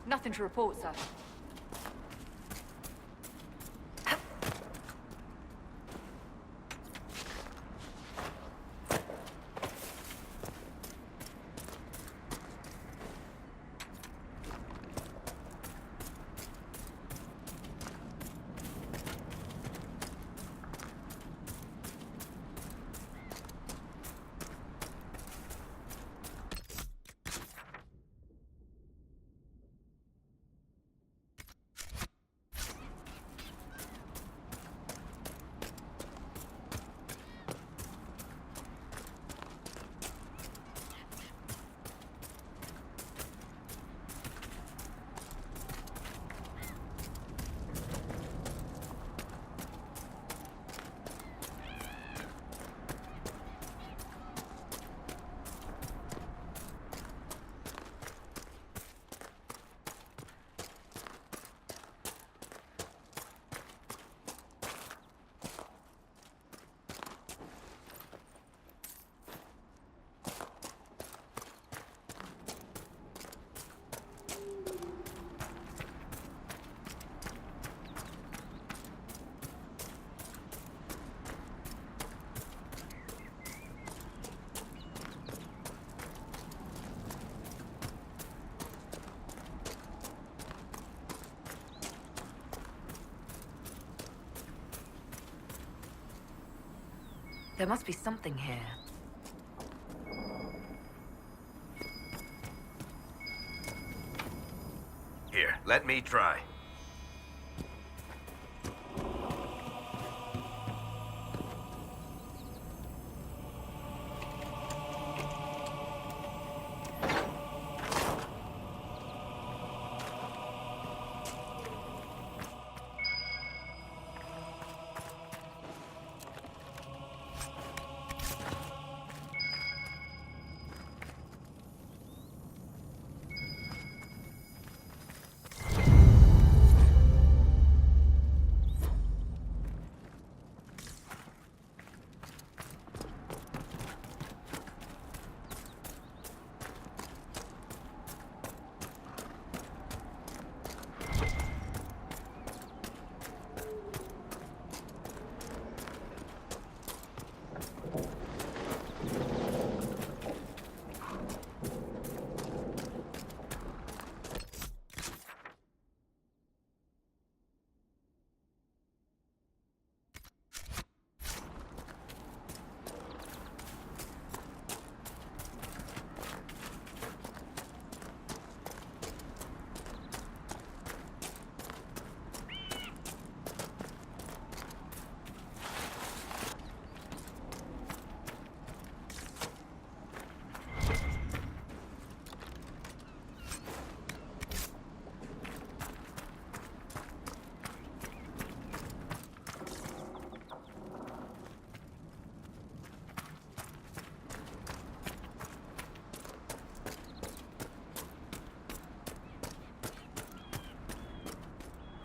Nothing to report, sir. There must be something here. Here, let me try.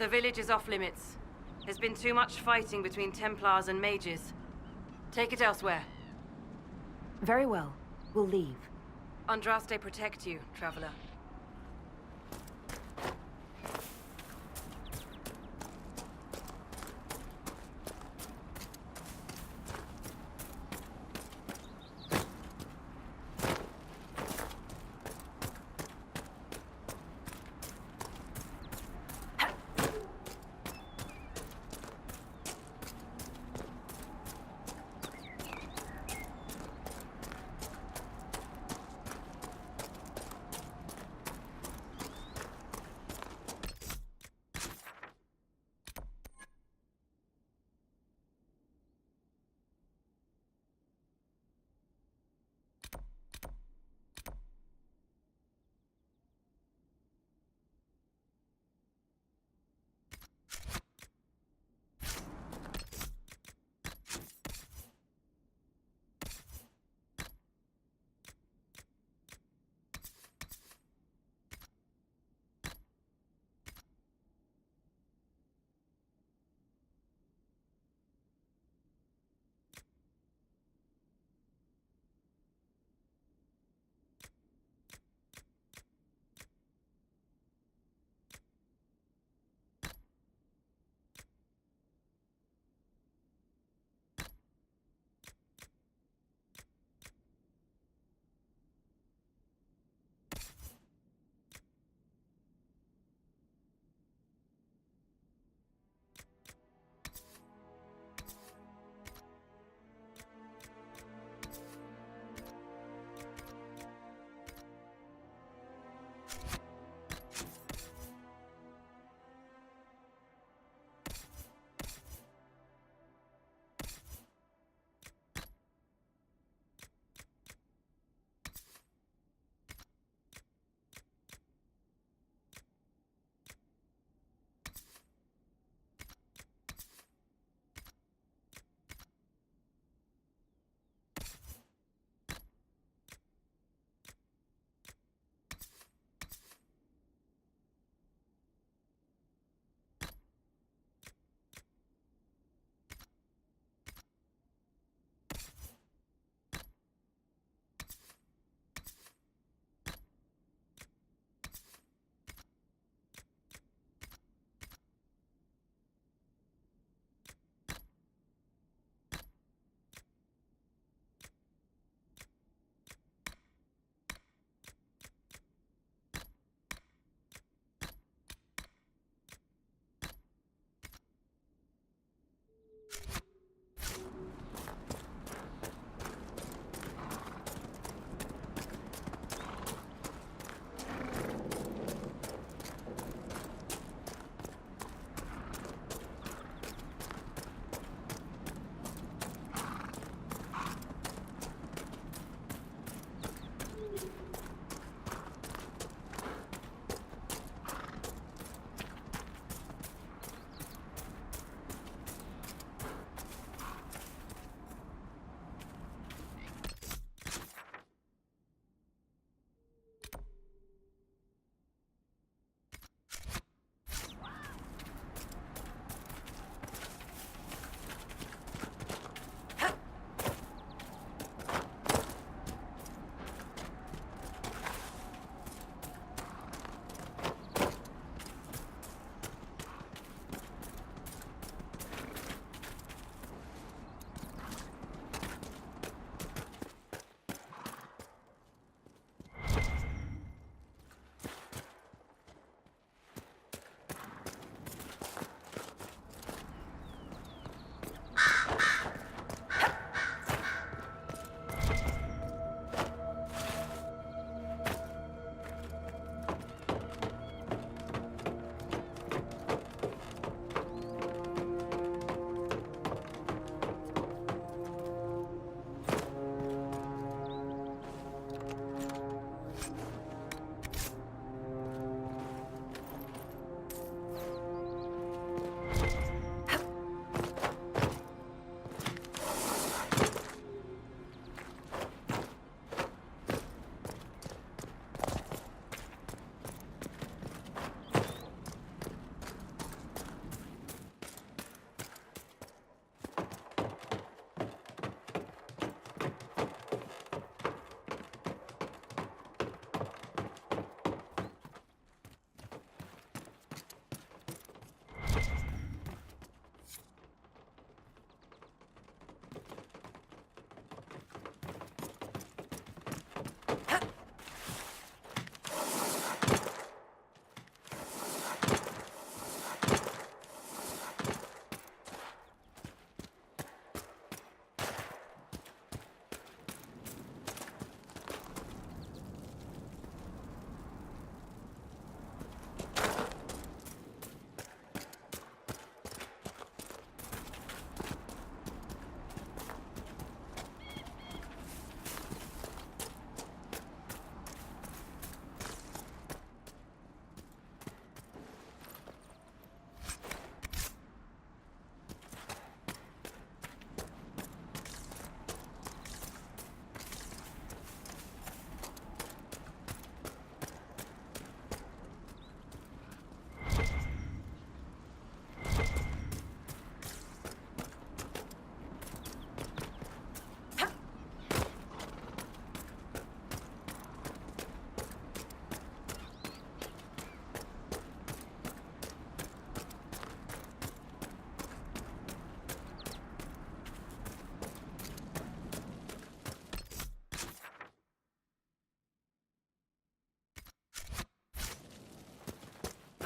The village is off limits. There's been too much fighting between Templars and mages. Take it elsewhere. Very well. We'll leave. Andraste protect you, traveler.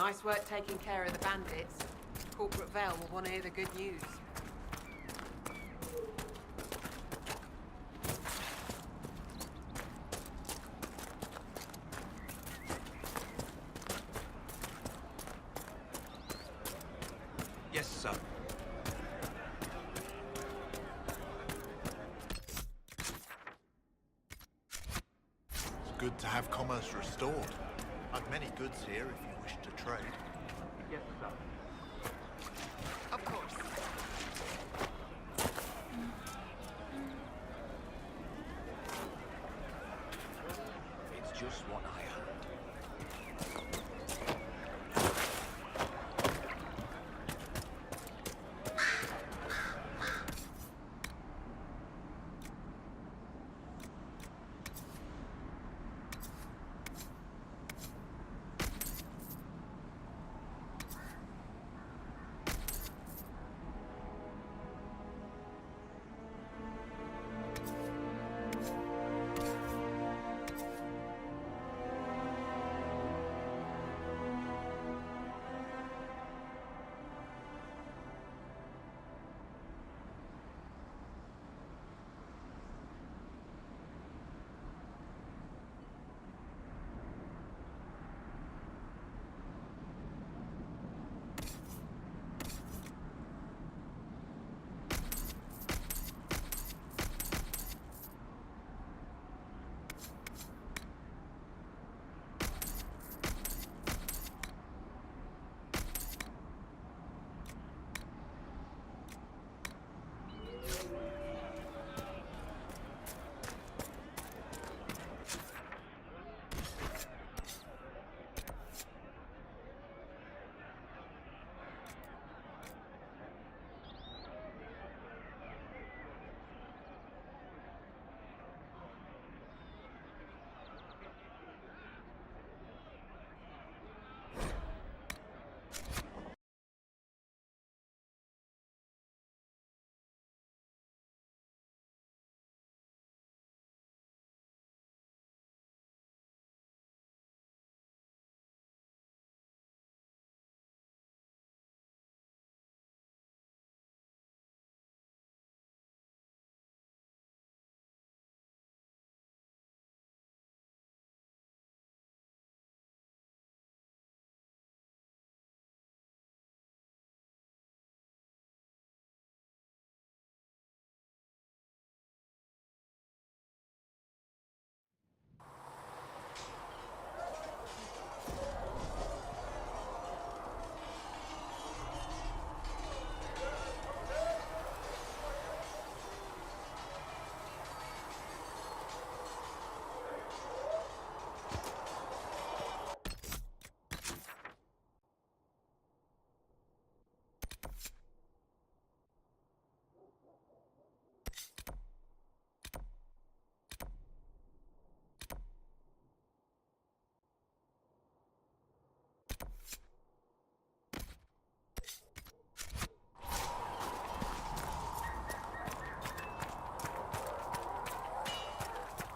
Nice work taking care of the bandits. Corporate Vale will want to hear the good news. Yes, sir. It's good to have commerce restored. I've many goods here if you wish to trade. Yes, sir. Of course. It's just what I heard.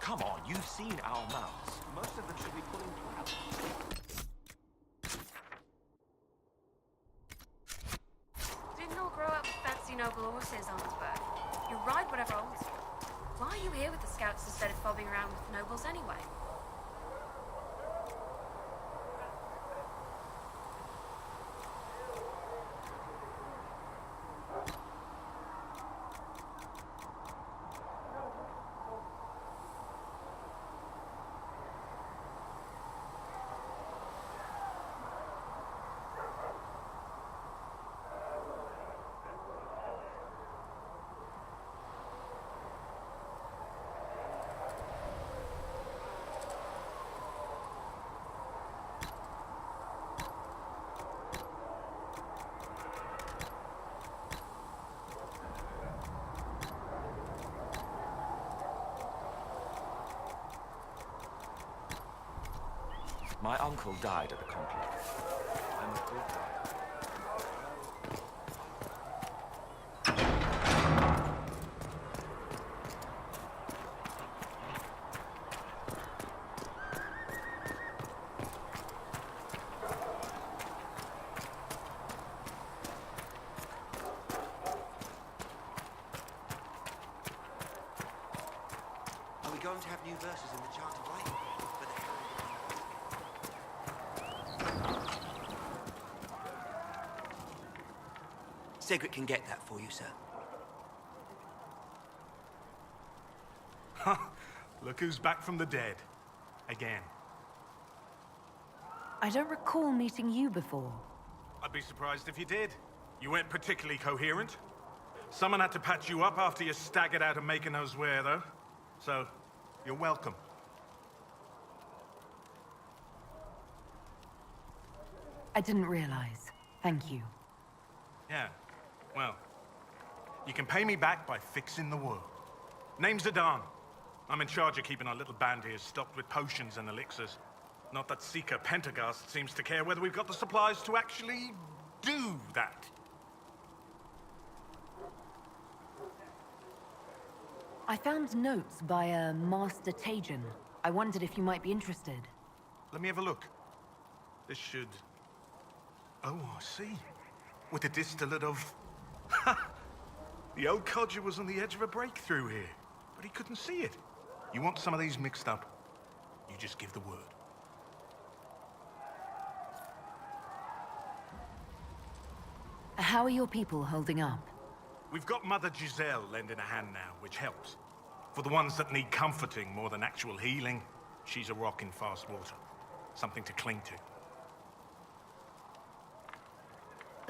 Come on, you've seen our mounts. Most of them should be pulling crap. Didn't all grow up with fancy noble horses, Arnsberg. You ride whatever holds you. Why are you here with the scouts instead of fobbing around with nobles anyway? My uncle died at the conclave. I'm a good rider. new verses in the Chart of Light, but they Cedric can get that for you, sir. Look who's back from the dead. Again. I don't recall meeting you before. I'd be surprised if you did. You weren't particularly coherent. Someone had to patch you up after you staggered out of making those wear, though. So, you're welcome. I didn't realize. Thank you. Yeah, well, you can pay me back by fixing the world. Name's Adan. I'm in charge of keeping our little band here stocked with potions and elixirs. Not that Seeker Pentagast seems to care whether we've got the supplies to actually do that. I found notes by a Master Tajan. I wondered if you might be interested. Let me have a look. This should... Oh, I see. With a distillate of... The old codger was on the edge of a breakthrough here, but he couldn't see it. You want some of these mixed up, you just give the word. How are your people holding up? We've got Mother Giselle lending a hand now, which helps. For the ones that need comforting more than actual healing, she's a rock in fast water. Something to cling to.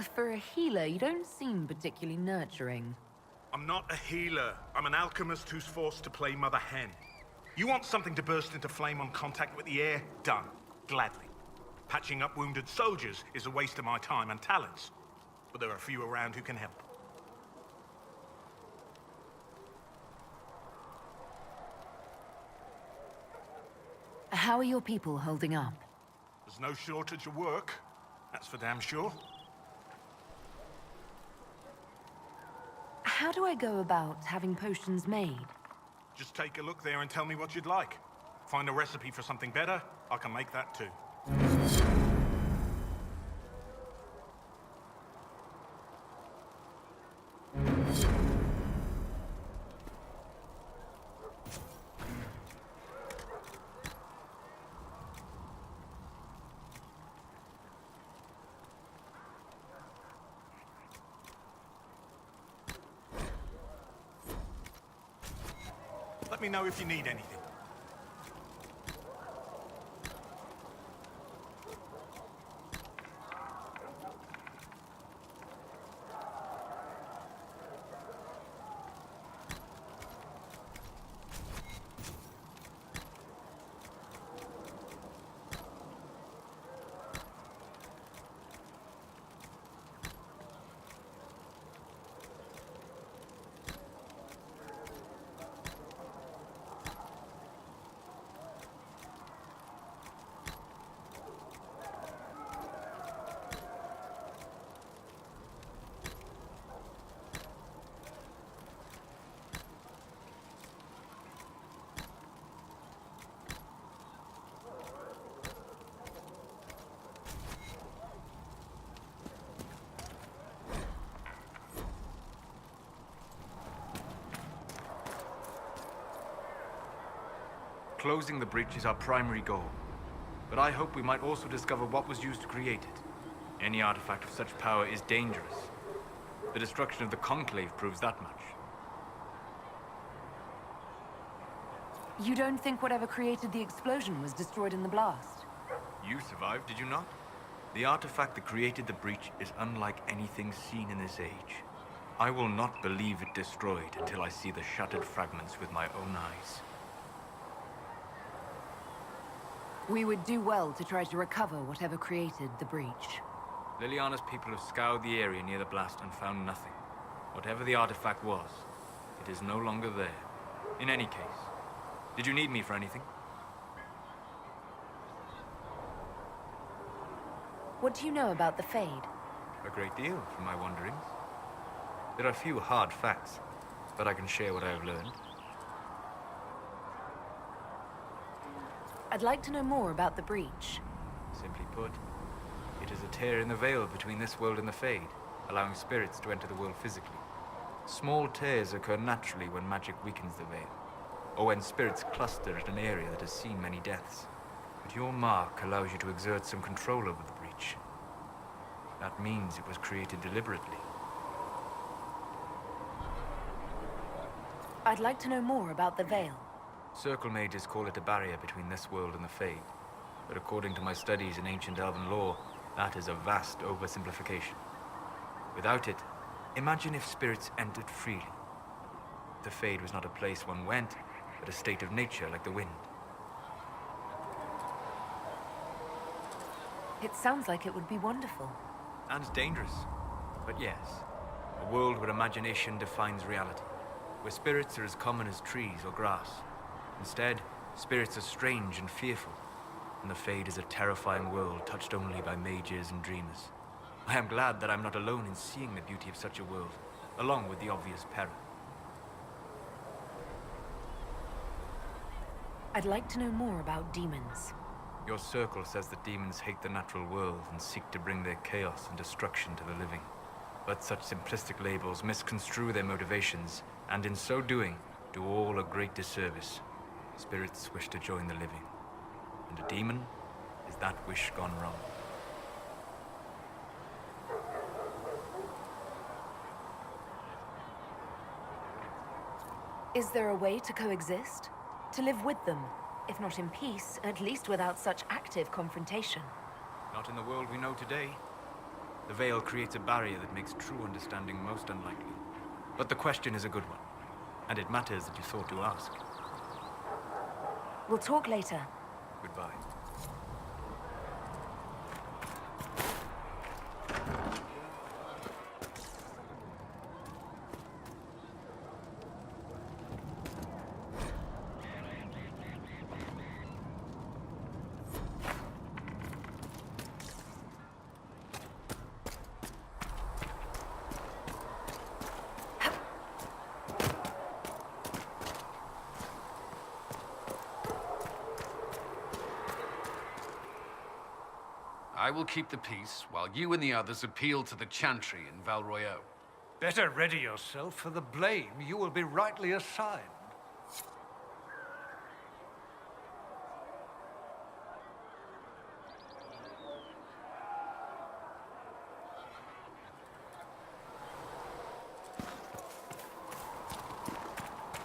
For a healer, you don't seem particularly nurturing. I'm not a healer. I'm an alchemist who's forced to play Mother Hen. You want something to burst into flame on contact with the air? Done. Gladly. Patching up wounded soldiers is a waste of my time and talents. But there are a few around who can help. How are your people holding up? There's no shortage of work. That's for damn sure. How do I go about having potions made? Just take a look there and tell me what you'd like. Find a recipe for something better, I can make that too. Let me know if you need anything. Closing the breach is our primary goal, but I hope we might also discover what was used to create it. Any artifact of such power is dangerous. The destruction of the Conclave proves that much. You don't think whatever created the explosion was destroyed in the blast? You survived, did you not? The artifact that created the breach is unlike anything seen in this age. I will not believe it destroyed until I see the shattered fragments with my own eyes. We would do well to try to recover whatever created the breach. Liliana's people have scoured the area near the blast and found nothing. Whatever the artifact was, it is no longer there. In any case, did you need me for anything? What do you know about the Fade? A great deal, from my wanderings. There are few hard facts, but I can share what I have learned. I'd like to know more about the breach. Simply put, it is a tear in the veil between this world and the Fade, allowing spirits to enter the world physically. Small tears occur naturally when magic weakens the veil. or when spirits cluster at an area that has seen many deaths. But your mark allows you to exert some control over the breach. That means it was created deliberately. I'd like to know more about the Veil. Circle mages call it a barrier between this world and the Fade. But according to my studies in ancient elven lore, that is a vast oversimplification. Without it, imagine if spirits entered freely. The Fade was not a place one went, but a state of nature like the wind. It sounds like it would be wonderful. And dangerous. But yes, a world where imagination defines reality. Where spirits are as common as trees or grass. Instead, spirits are strange and fearful. And the Fade is a terrifying world touched only by mages and dreamers. I am glad that I'm not alone in seeing the beauty of such a world, along with the obvious peril. I'd like to know more about demons. Your circle says that demons hate the natural world and seek to bring their chaos and destruction to the living. But such simplistic labels misconstrue their motivations, and in so doing, do all a great disservice. Spirits wish to join the living. And a demon is that wish gone wrong. Is there a way to coexist? To live with them? If not in peace, at least without such active confrontation. Not in the world we know today. The Veil creates a barrier that makes true understanding most unlikely. But the question is a good one, and it matters that you thought to ask. We'll talk later. Goodbye. I will keep the peace, while you and the others appeal to the Chantry in Val Royeaux. Better ready yourself for the blame you will be rightly assigned.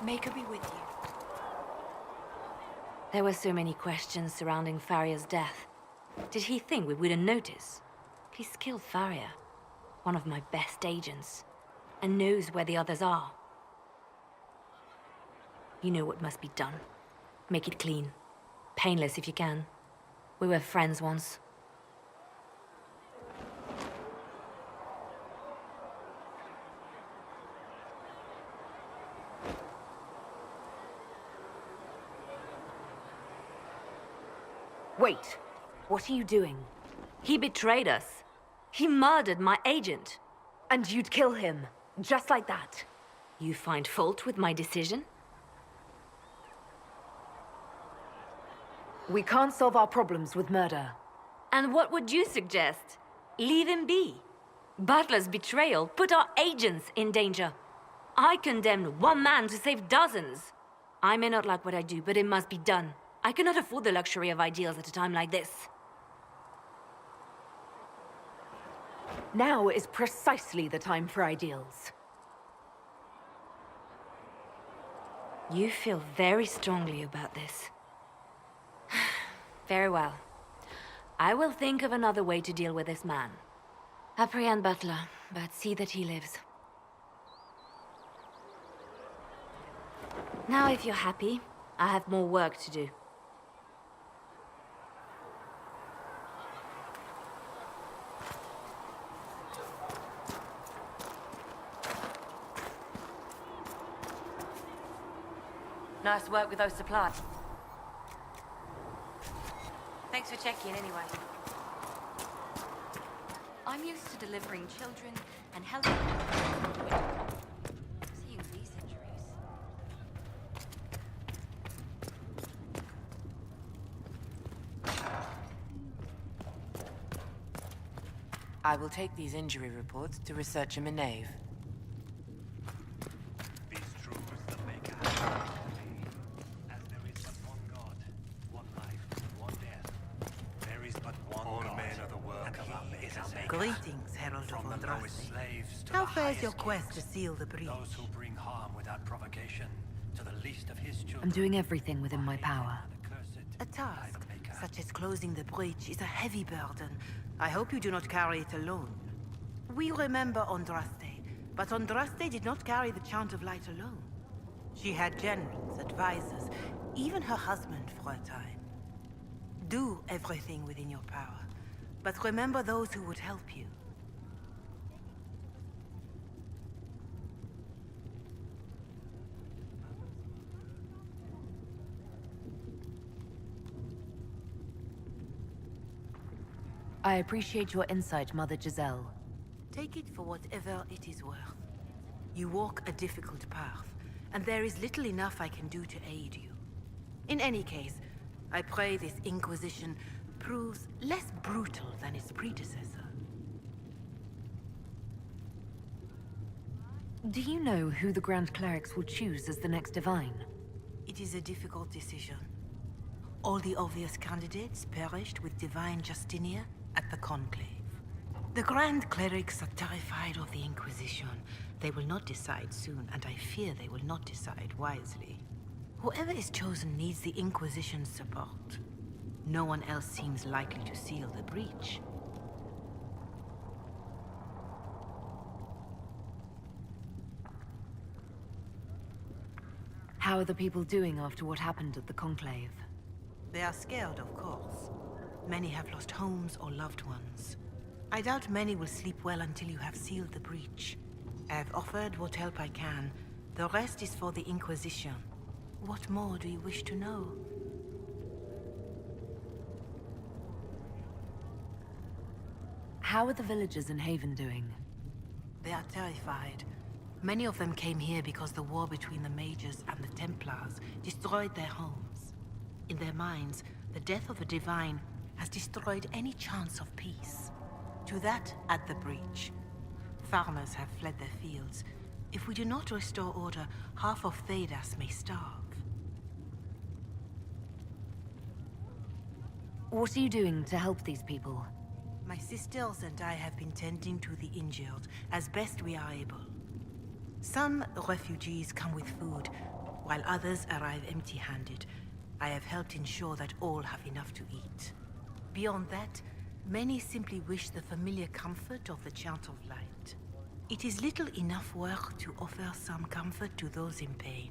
Maker be with you. There were so many questions surrounding Farria's death. Did he think we wouldn't notice? He's killed Farria, one of my best agents, and knows where the others are. You know what must be done. Make it clean. Painless if you can. We were friends once. Wait. What are you doing? He betrayed us. He murdered my agent. And you'd kill him, just like that? You find fault with my decision? We can't solve our problems with murder. And what would you suggest? Leave him be. Butler's betrayal put our agents in danger. I condemned one man to save dozens. I may not like what I do, but it must be done. I cannot afford the luxury of ideals at a time like this. Now is precisely the time for ideals. You feel very strongly about this. Very well. I will think of another way to deal with this man. Apprehend Butler, but see that he lives. Now, if you're happy, I have more work to do. Nice work with those supplies. Thanks for checking anyway. I'm used to delivering children and helping. Seeing these injuries. I will take these injury reports to researcher Nave. These true as the maker. of from the lowest Andraste. slaves to How the fares your highest quest to kings. seal the breach? Those who bring harm without provocation to the least of his children. I'm doing everything within my power. A task, such as closing the breach, is a heavy burden. I hope you do not carry it alone. We remember Andraste, but Andraste did not carry the Chant of Light alone. She had generals, advisors, even her husband for a time. Do everything within your power, but remember those who would help you. I appreciate your insight, Mother Giselle. Take it for whatever it is worth. You walk a difficult path, and there is little enough I can do to aid you. In any case, I pray this Inquisition proves less brutal than its predecessor. Do you know who the Grand Clerics will choose as the next Divine? It is a difficult decision. All the obvious candidates perished with Divine Justinia at the Conclave. The Grand Clerics are terrified of the Inquisition. They will not decide soon, and I fear they will not decide wisely. Whoever is chosen needs the Inquisition's support. No one else seems likely to seal the breach. How are the people doing after what happened at the Conclave? They are scared, of course. Many have lost homes or loved ones. I doubt many will sleep well until you have sealed the breach. I have offered what help I can. The rest is for the Inquisition. What more do you wish to know? How are the villagers in Haven doing? They are terrified. Many of them came here because the war between the Mages and the Templars destroyed their homes. In their minds, the death of a Divine has destroyed any chance of peace. To that, add the breach. Farmers have fled their fields. If we do not restore order, half of Thedas may starve. What are you doing to help these people? My sisters and I have been tending to the injured as best we are able. Some refugees come with food, while others arrive empty-handed. I have helped ensure that all have enough to eat. Beyond that, many simply wish the familiar comfort of the Chant of Light. It is little enough work to offer some comfort to those in pain.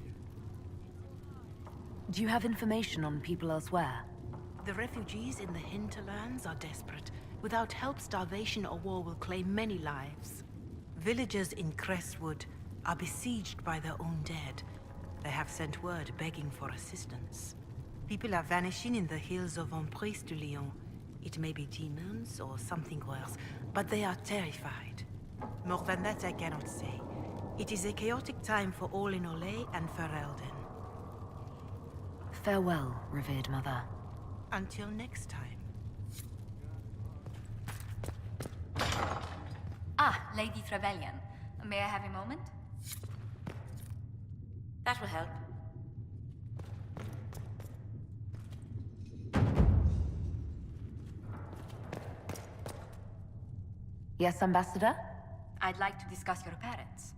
Do you have information on people elsewhere? The refugees in the hinterlands are desperate. Without help, starvation or war will claim many lives. Villagers in Crestwood are besieged by their own dead. They have sent word begging for assistance. People are vanishing in the hills of Emprise de Lyon. It may be demons or something worse, but they are terrified. More than that I cannot say. It is a chaotic time for all in Olay and Ferelden. Farewell, revered mother. Until next time. Ah, Lady Trevelyan. May I have a moment? That will help. Yes, Ambassador? I'd like to discuss your parents.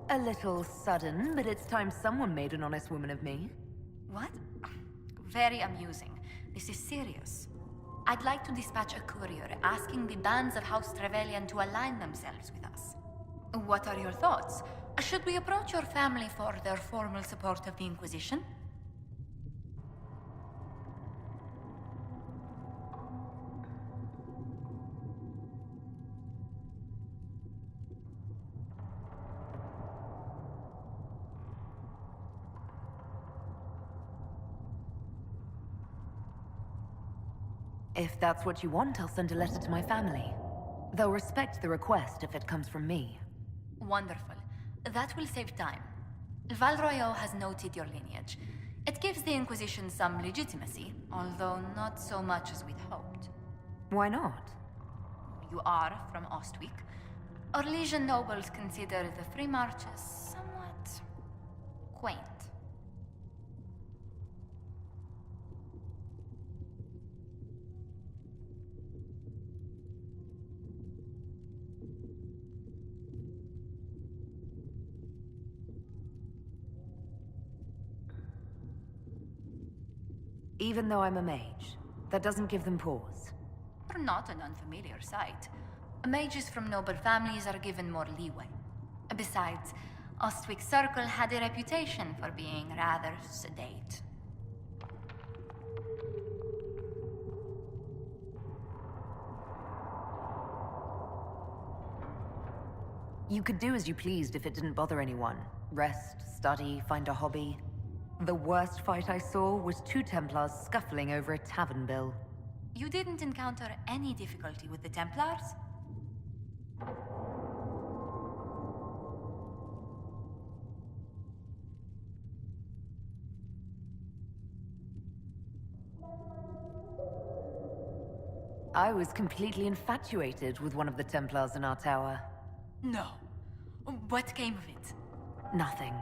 A little sudden, but it's time someone made an honest woman of me. What? Very amusing. This is serious. I'd like to dispatch a courier asking the bands of House Trevelyan to align themselves with us. What are your thoughts? Should we approach your family for their formal support of the Inquisition? If that's what you want, I'll send a letter to my family. They'll respect the request if it comes from me. Wonderful. That will save time. Valroyo has noted your lineage. It gives the Inquisition some legitimacy, although not so much as we'd hoped. Why not? You are from Ostwick. Orlesian nobles consider the Free Marches somewhat quaint. Even though I'm a mage, that doesn't give them pause. You're not an unfamiliar sight. Mages from noble families are given more leeway. Besides, Ostwick's circle had a reputation for being rather sedate. You could do as you pleased if it didn't bother anyone. Rest, study, find a hobby. The worst fight I saw was two Templars scuffling over a tavern bill. You didn't encounter any difficulty with the Templars? I was completely infatuated with one of the Templars in our tower. No. What came of it? Nothing.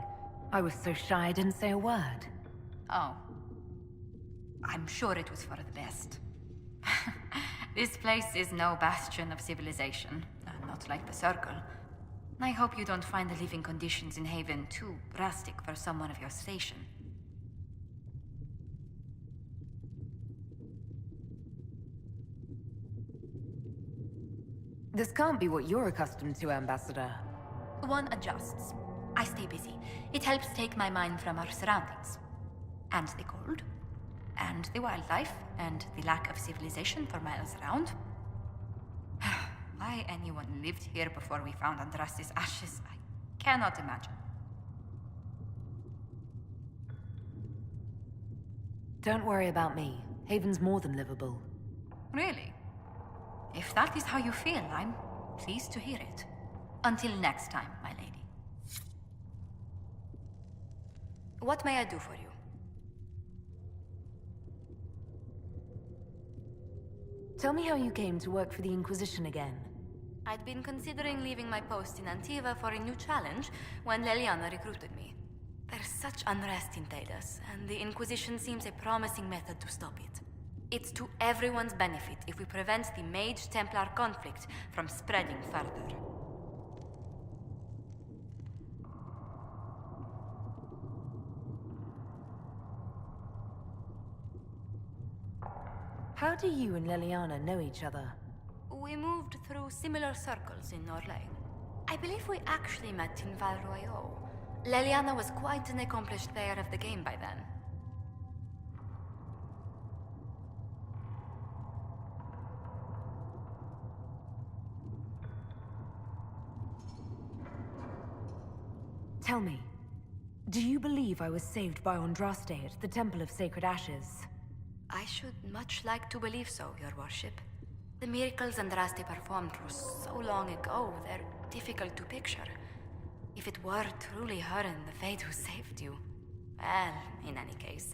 I was so shy I didn't say a word. Oh. I'm sure it was for the best. This place is no bastion of civilization. Not like the Circle. I hope you don't find the living conditions in Haven too rustic for someone of your station. This can't be what you're accustomed to, Ambassador. One adjusts. I stay busy. It helps take my mind from our surroundings. And the cold. And the wildlife. And the lack of civilization for miles around. Why anyone lived here before we found Andraste's ashes, I cannot imagine. Don't worry about me. Haven's more than livable. Really? If that is how you feel, I'm pleased to hear it. Until next time, my lady. What may I do for you? Tell me how you came to work for the Inquisition again. I'd been considering leaving my post in Antiva for a new challenge when Leliana recruited me. There's such unrest in Talos, and the Inquisition seems a promising method to stop it. It's to everyone's benefit if we prevent the Mage-Templar conflict from spreading further. How do you and Leliana know each other? We moved through similar circles in Orlais. I believe we actually met in Val Royeaux. Leliana was quite an accomplished player of the game by then. Tell me, do you believe I was saved by Andraste at the Temple of Sacred Ashes? I should much like to believe so, Your Worship. The miracles Andraste performed were so long ago, they're difficult to picture. If it were truly her and the Fate who saved you... Well, in any case,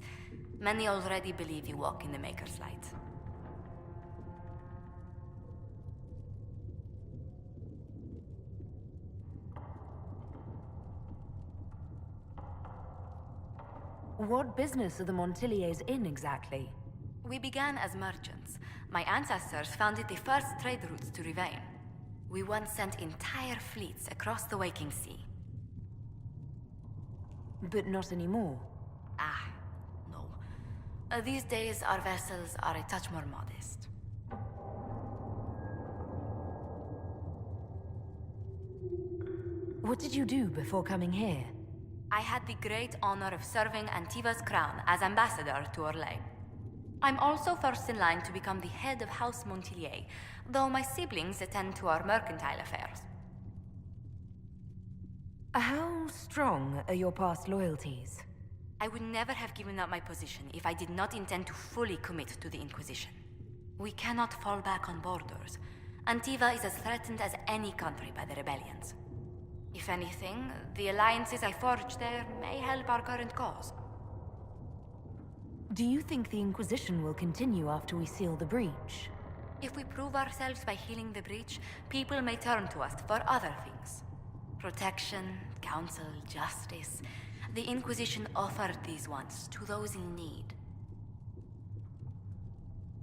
many already believe you walk in the Maker's light. What business are the Montiliers in exactly? We began as merchants. My ancestors founded the first trade routes to Rivain. We once sent entire fleets across the Waking Sea. But not anymore. Ah, no. These days, our vessels are a touch more modest. What did you do before coming here? I had the great honor of serving Antiva's crown as ambassador to Orlais. I'm also first in line to become the head of House Montilier, though my siblings attend to our mercantile affairs. How strong are your past loyalties? I would never have given up my position if I did not intend to fully commit to the Inquisition. We cannot fall back on borders. Antiva is as threatened as any country by the rebellions. If anything, the alliances I forged there may help our current cause. Do you think the Inquisition will continue after we seal the breach? If we prove ourselves by healing the breach, people may turn to us for other things. Protection, counsel, justice. The Inquisition offered these once to those in need.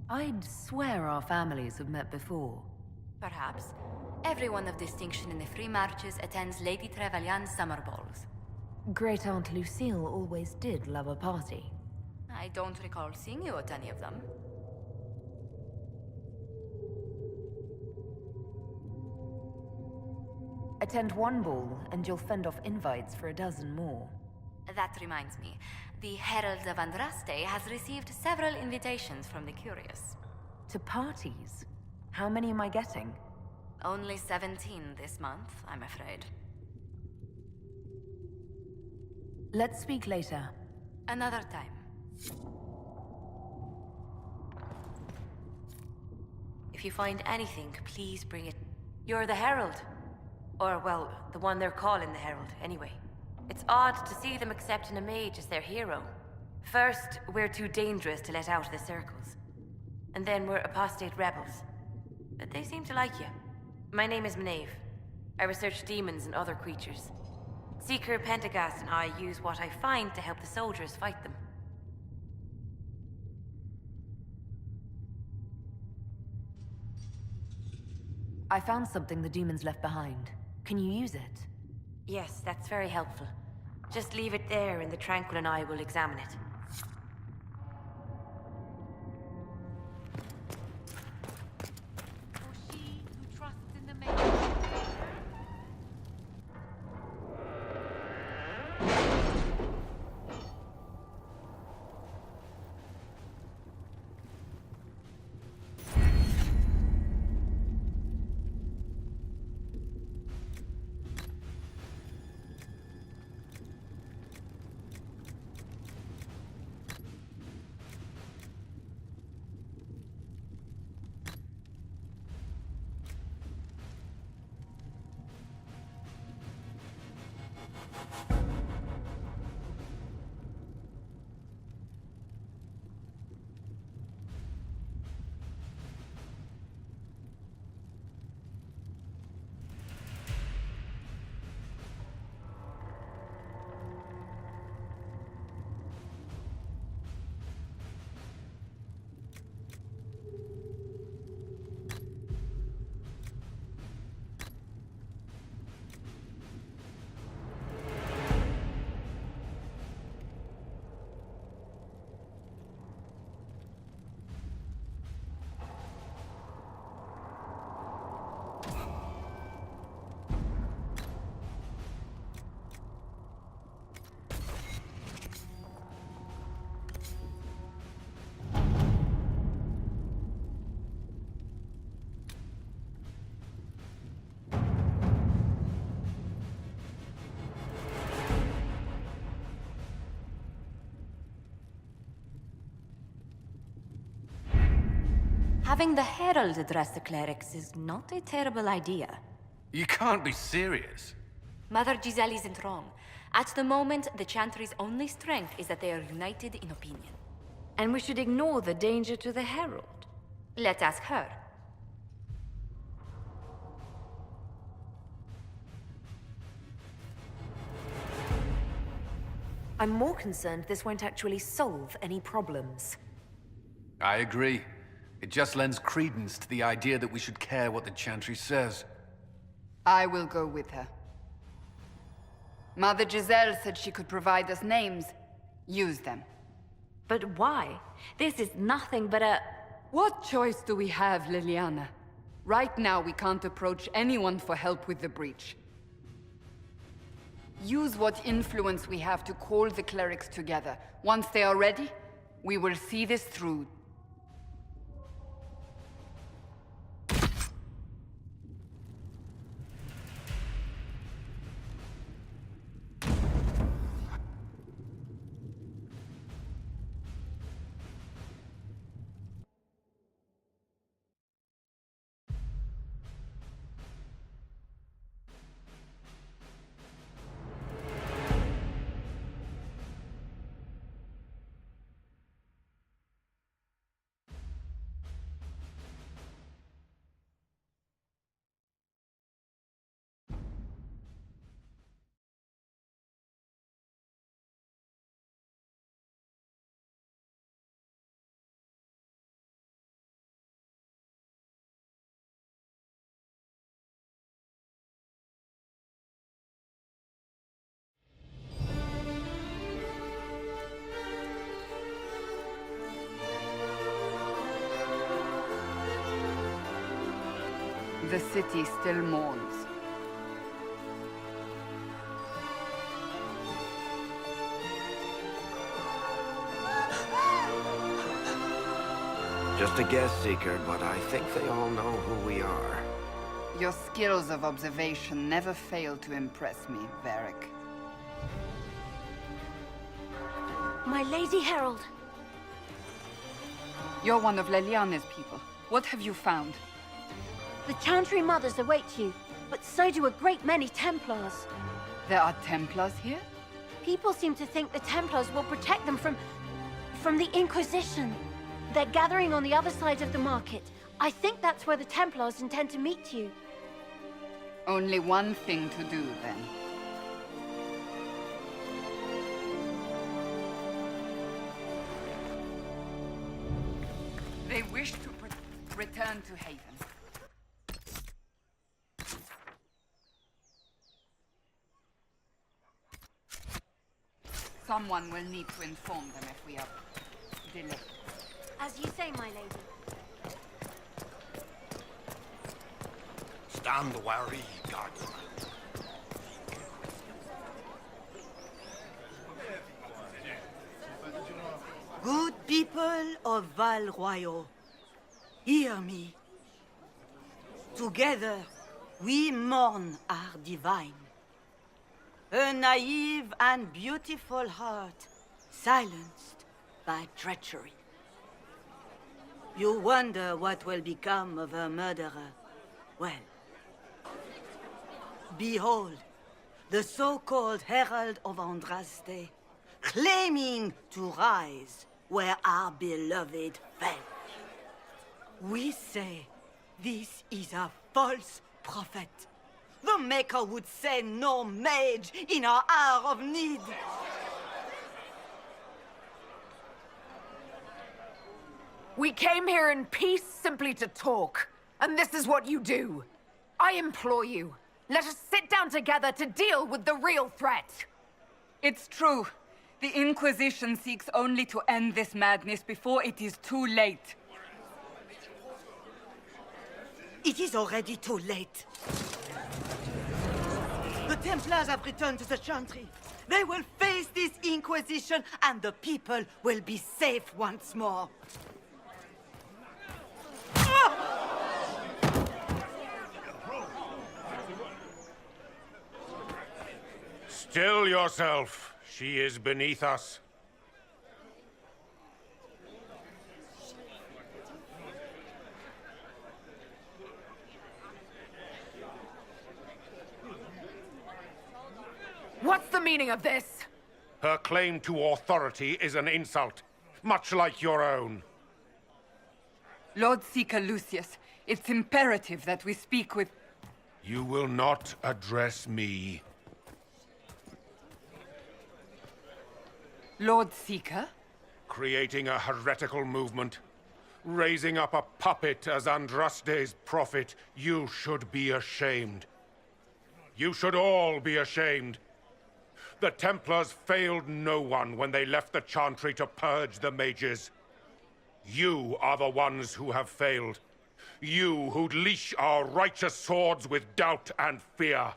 I'd swear our families have met before. Perhaps. Everyone of distinction in the Free Marches attends Lady Trevelyan's summer balls. Great Aunt Lucille always did love a party. I don't recall seeing you at any of them. Attend one ball, and you'll fend off invites for a dozen more. That reminds me. The Herald of Andraste has received several invitations from the curious. To parties? How many am I getting? Only 17 this month, I'm afraid. Let's speak later. Another time. If you find anything, please bring it. You're the Herald. Or, well, the one they're calling the Herald, anyway. It's odd to see them accepting a mage as their hero. First, we're too dangerous to let out of the circles. And then we're apostate rebels. But they seem to like you. My name is Maeve. I research demons and other creatures. Seeker Pentagast and I use what I find to help the soldiers fight them. I found something the demons left behind. Can you use it? Yes, that's very helpful. Just leave it there and the Tranquil and I will examine it. Having the Herald address the clerics is not a terrible idea. You can't be serious. Mother Giselle isn't wrong. At the moment, the Chantry's only strength is that they are united in opinion. And we should ignore the danger to the Herald. Let's ask her. I'm more concerned this won't actually solve any problems. I agree. It just lends credence to the idea that we should care what the Chantry says. I will go with her. Mother Giselle said she could provide us names. Use them. But why? This is nothing but a... What choice do we have, Liliana? Right now, we can't approach anyone for help with the breach. Use what influence we have to call the clerics together. Once they are ready, we will see this through. The city still mourns. Just a guess, Seeker, but I think they all know who we are. Your skills of observation never fail to impress me, Varric. My Lady Herald. You're one of Leliana's people. What have you found? The Chantry Mothers await you, but so do a great many Templars. There are Templars here? People seem to think the Templars will protect them from the Inquisition. They're gathering on the other side of the market. I think that's where the Templars intend to meet you. Only one thing to do, then. They wish to return to Haven. Someone will need to inform them if we are delayed. As you say, my lady. Stand wary, Guardian. Good people of Val Royal, hear me. Together, we mourn our divine. A naive and beautiful heart, silenced by treachery. You wonder what will become of her murderer. Well, behold, the so-called Herald of Andraste, claiming to rise where our beloved fell. We say this is a false prophet. The Maker would send no mage in our hour of need. We came here in peace simply to talk, and this is what you do. I implore you, let us sit down together to deal with the real threat. It's true. The Inquisition seeks only to end this madness before it is too late. It is already too late. The Templars have returned to the Chantry. They will face this Inquisition, and the people will be safe once more. Still yourself. She is beneath us. What's the meaning of this? Her claim to authority is an insult, much like your own. Lord Seeker Lucius, it's imperative that we speak with... You will not address me. Lord Seeker? Creating a heretical movement. Raising up a puppet as Andraste's prophet. You should be ashamed. You should all be ashamed. The Templars failed no one when they left the Chantry to purge the mages. You are the ones who have failed. You who'd leash our righteous swords with doubt and fear.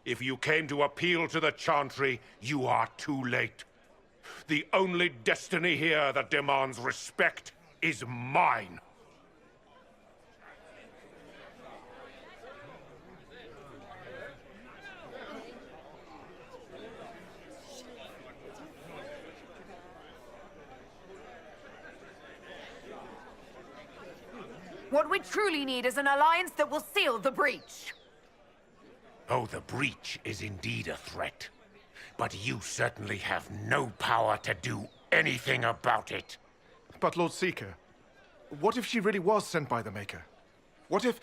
If you came to appeal to the Chantry, you are too late. The only destiny here that demands respect is mine. What we truly need is an alliance that will seal the breach. Oh, the breach is indeed a threat. But you certainly have no power to do anything about it. But Lord Seeker, what if she really was sent by the Maker? What if...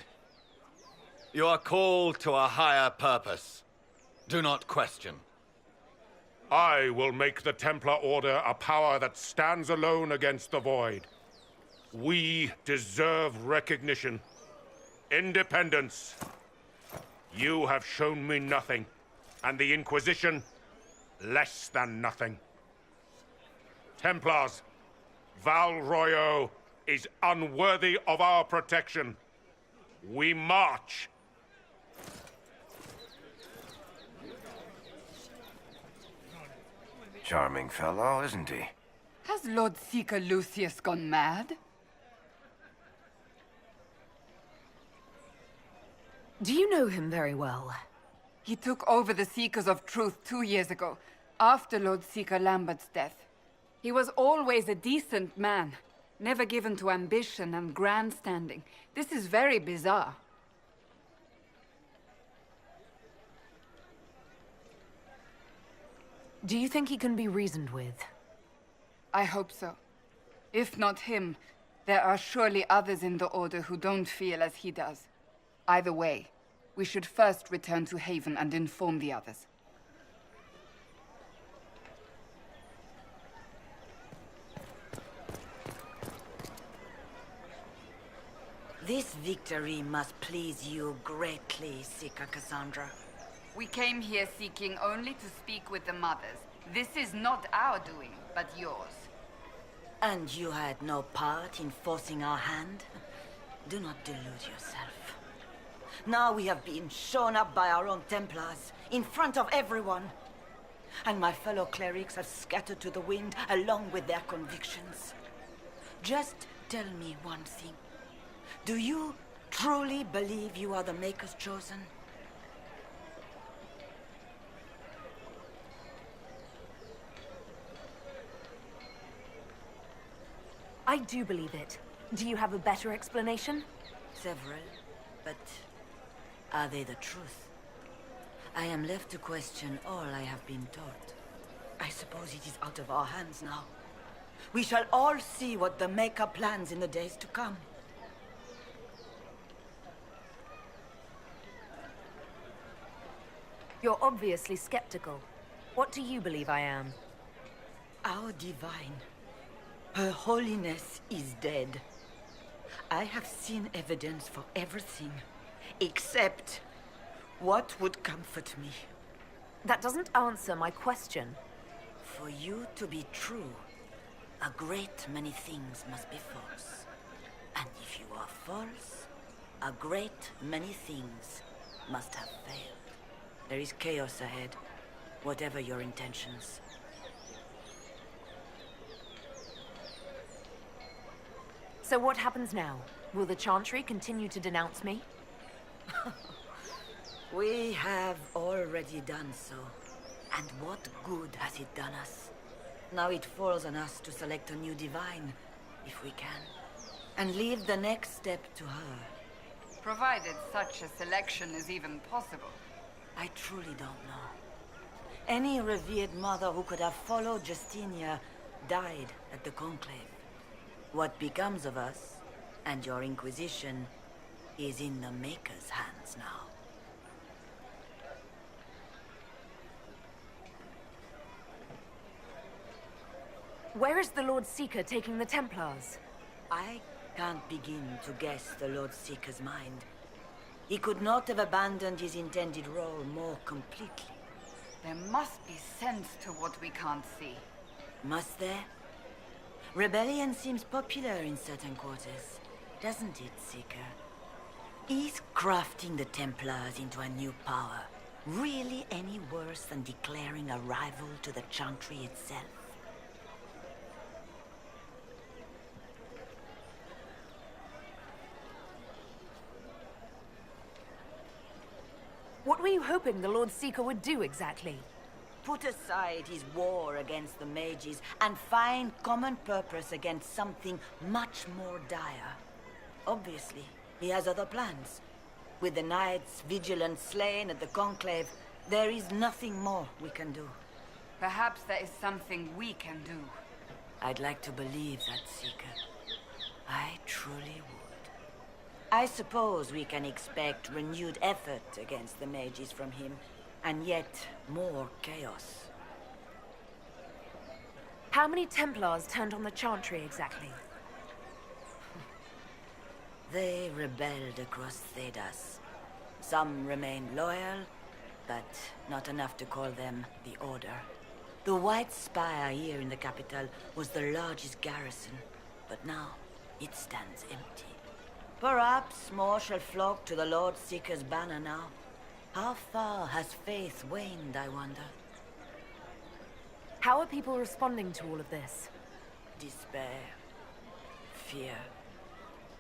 You are called to a higher purpose. Do not question. I will make the Templar Order a power that stands alone against the Void. We deserve recognition. Independence. You have shown me nothing, and the Inquisition, less than nothing. Templars, Val Royo is unworthy of our protection. We march! Charming fellow, isn't he? Has Lord Seeker Lucius gone mad? Do you know him very well? He took over the Seekers of Truth 2 years ago, after Lord Seeker Lambert's death. He was always a decent man, never given to ambition and grandstanding. This is very bizarre. Do you think he can be reasoned with? I hope so. If not him, there are surely others in the Order who don't feel as he does. Either way, we should first return to Haven and inform the others. This victory must please you greatly, Seeker Cassandra. We came here seeking only to speak with the mothers. This is not our doing, but yours. And you had no part in forcing our hand? Do not delude yourself. Now we have been shown up by our own Templars, in front of everyone. And my fellow clerics have scattered to the wind along with their convictions. Just tell me one thing. Do you truly believe you are the Maker's chosen? I do believe it. Do you have a better explanation? Several, but are they the truth? I am left to question all I have been taught. I suppose it is out of our hands now. We shall all see what the Maker plans in the days to come. You're obviously skeptical. What do you believe I am? Our divine. Her holiness is dead. I have seen evidence for everything, except what would comfort me. That doesn't answer my question. For you to be true, a great many things must be false. And if you are false, a great many things must have failed. There is chaos ahead, whatever your intentions. So what happens now? Will the Chantry continue to denounce me? We have already done so. And what good has it done us? Now it falls on us to select a new divine, if we can. And leave the next step to her. Provided such a selection is even possible. I truly don't know. Any revered mother who could have followed Justinia died at the Conclave. What becomes of us, and your Inquisition, is in the Maker's hands now. Where is the Lord Seeker taking the Templars? I can't begin to guess the Lord Seeker's mind. He could not have abandoned his intended role more completely. There must be sense to what we can't see. Must there? Rebellion seems popular in certain quarters, doesn't it, Seeker? Is crafting the Templars into a new power really any worse than declaring a rival to the Chantry itself? What were you hoping the Lord Seeker would do exactly? Put aside his war against the mages and find common purpose against something much more dire. Obviously, he has other plans. With the knights vigilant slain at the Conclave, there is nothing more we can do. Perhaps there is something we can do. I'd like to believe that, Seeker. I truly would. I suppose we can expect renewed effort against the mages from him, and yet more chaos. How many Templars turned on the Chantry exactly? They rebelled across Thedas. Some remained loyal, but not enough to call them the Order. The White Spire here in the capital was the largest garrison, but now it stands empty. Perhaps more shall flock to the Lord Seeker's banner now. How far has faith waned, I wonder? How are people responding to all of this? Despair. Fear.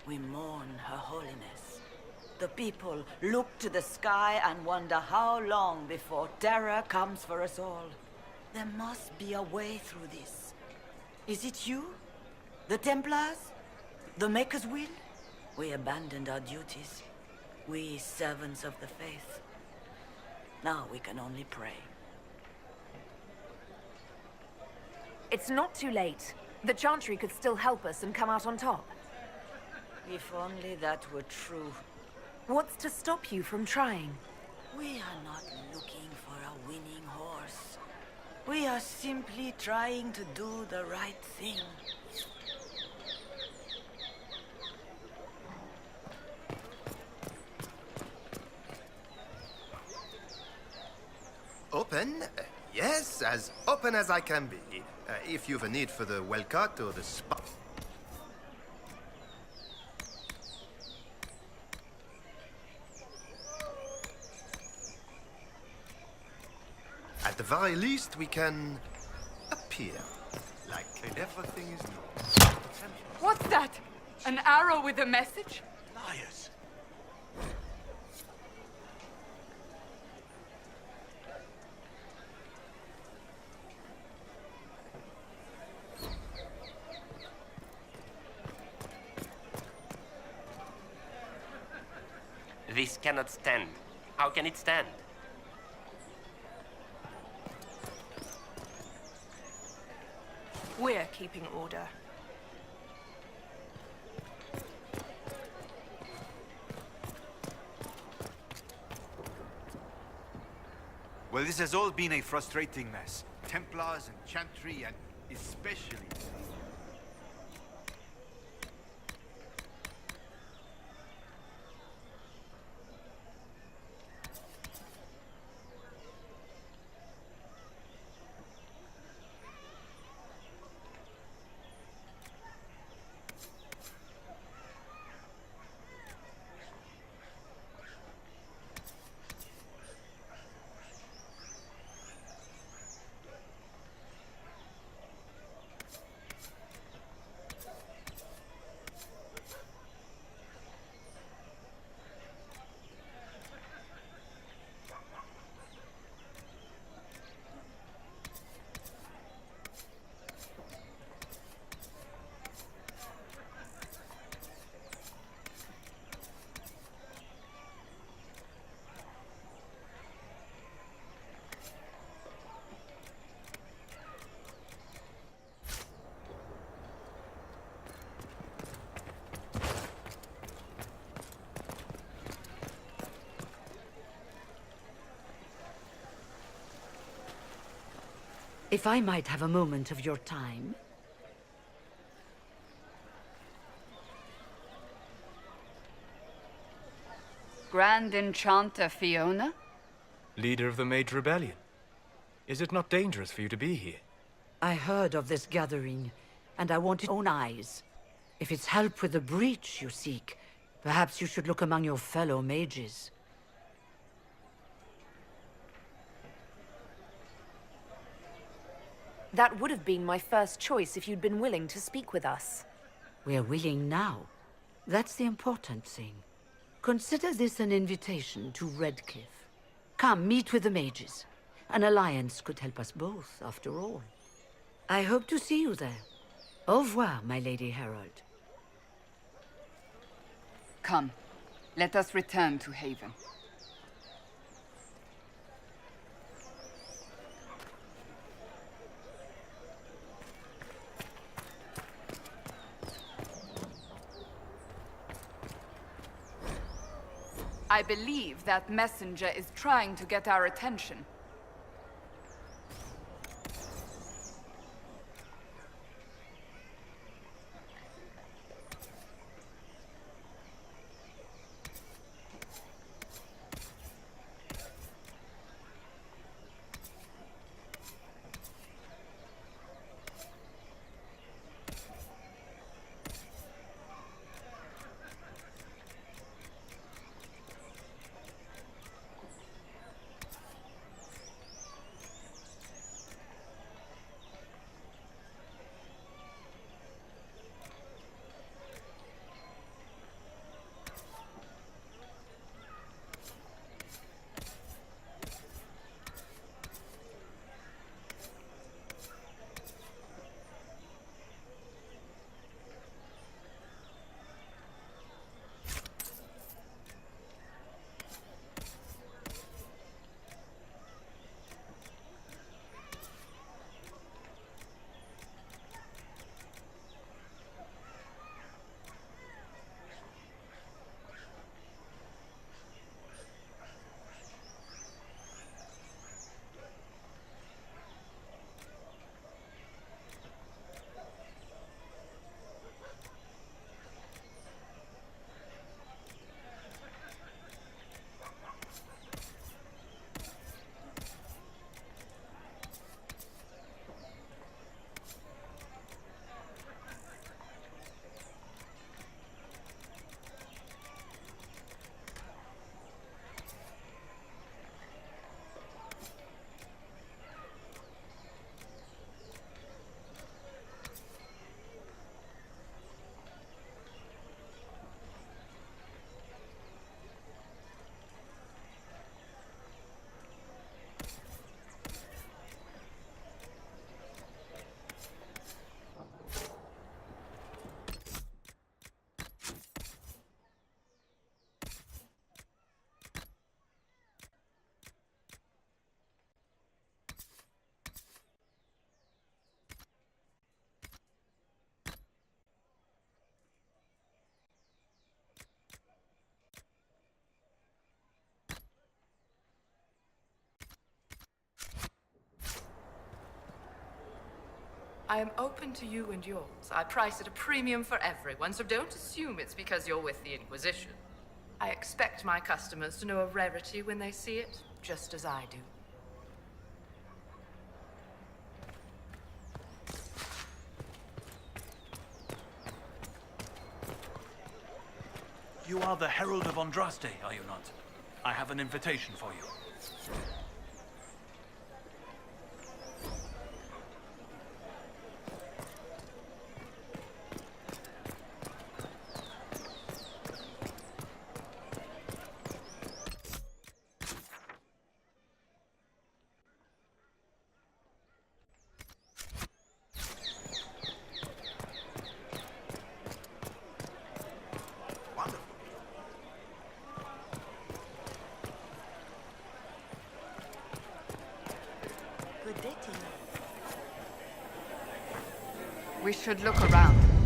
We mourn Her Holiness. The people look to the sky and wonder how long before terror comes for us all. There must be a way through this. Is it you? The Templars? The Maker's will? We abandoned our duties. We servants of the faith. Now we can only pray. It's not too late. The Chantry could still help us and come out on top. If only that were true. What's to stop you from trying? We are not looking for a winning horse. We are simply trying to do the right thing. Open? Yes, as open as I can be. If you've a need for the well cut or the spa. At the very least, we can appear like everything is normal. What's that? An arrow with a message? Liars. This cannot stand. How can it stand? We're keeping order. Well, this has all been a frustrating mess. Templars and Chantry and especially... If I might have a moment of your time. Grand Enchanter Fiona? Leader of the Mage Rebellion. Is it not dangerous for you to be here? I heard of this gathering, and I wanted own eyes. If it's help with the breach you seek, perhaps you should look among your fellow mages. That would have been my first choice if you'd been willing to speak with us. We're willing now. That's the important thing. Consider this an invitation to Redcliffe. Come, meet with the mages. An alliance could help us both, after all. I hope to see you there. Au revoir, my Lady Herald. Come, let us return to Haven. I believe that messenger is trying to get our attention. I am open to you and yours. I price at a premium for everyone, so don't assume it's because you're with the Inquisition. I expect my customers to know a rarity when they see it, just as I do. You are the Herald of Andraste, are you not? I have an invitation for you. We should look around.